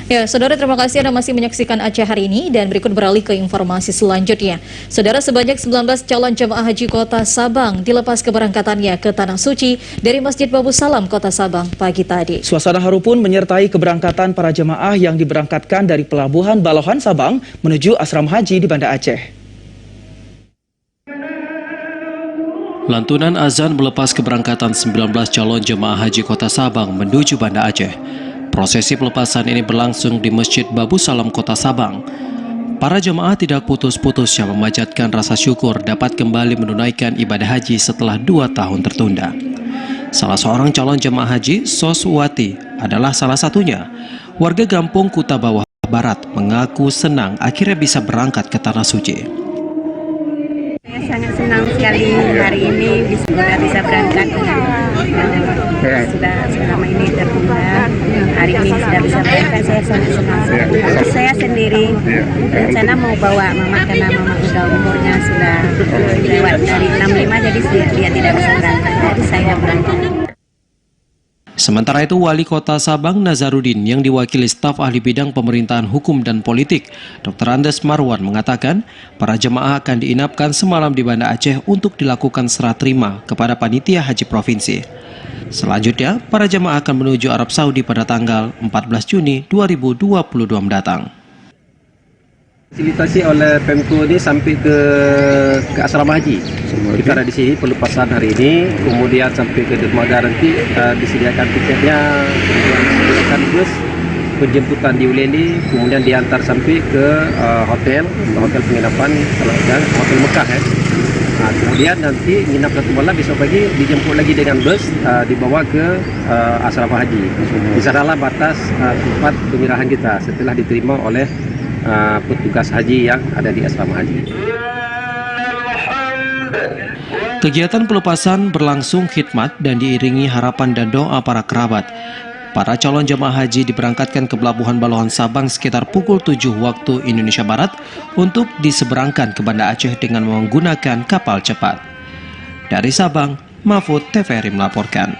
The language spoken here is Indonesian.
Ya, saudara, terima kasih Anda masih menyaksikan Aceh hari ini dan berikut beralih ke informasi selanjutnya. Saudara, sebanyak 19 calon jemaah haji Kota Sabang dilepas keberangkatannya ke Tanah Suci dari Masjid Babu Salam, Kota Sabang pagi tadi. Suasana haru pun menyertai keberangkatan para jemaah yang diberangkatkan dari Pelabuhan Balohan Sabang menuju asrama haji di Banda Aceh. Lantunan azan melepas keberangkatan 19 calon jemaah haji Kota Sabang menuju Banda Aceh. Prosesi pelepasan ini berlangsung di Masjid Babu Salam, Kota Sabang. Para jemaah tidak putus-putus yang memanjatkan rasa syukur dapat kembali menunaikan ibadah haji setelah 2 tahun tertunda. Salah seorang calon jemaah haji, Soswati, adalah salah satunya. Warga Gampung Kuta Bawah Barat mengaku senang akhirnya bisa berangkat ke Tanah Suci. Saya sangat senang sekali hari ini bisa berangkat. Sudah selama ini tertunda, hari ini sudah bisa berangkat. Saya sangat senang. Saya sendiri rencana mau bawa mama karena mama sudah umurnya sudah lewat dari 65, jadi dia tidak bisa berangkat. Jadi saya berangkat. Sementara itu, Wali Kota Sabang Nazarudin yang diwakili staf ahli bidang pemerintahan hukum dan politik, Dr. Andes Marwan, mengatakan para jemaah akan diinapkan semalam di Banda Aceh untuk dilakukan serah terima kepada panitia haji provinsi. Selanjutnya, para jemaah akan menuju Arab Saudi pada tanggal 14 Juni 2022 mendatang. Fasilitasi oleh Pemko ini sampai ke asrama haji. Kita ada di sini pelepasan hari ini, kemudian sampai ke dermaga nanti disediakan tiketnya, disediakan bus, penjemputan di Uleli, kemudian diantar sampai ke hotel penginapan, hotel Mekah ya. Nah, kemudian nanti nginap 1 malam, besok pagi dijemput lagi dengan bus, dibawa ke asrama haji. Di sanalah batas tempat penyerahan kita setelah diterima oleh petugas haji yang ada di asrama haji. Kegiatan pelepasan berlangsung khidmat dan diiringi harapan dan doa para kerabat. Para calon jemaah haji diberangkatkan ke Pelabuhan Balohan Sabang sekitar pukul 7 waktu Indonesia Barat untuk diseberangkan ke Banda Aceh dengan menggunakan kapal cepat. Dari Sabang, Mahfud TVRI melaporkan.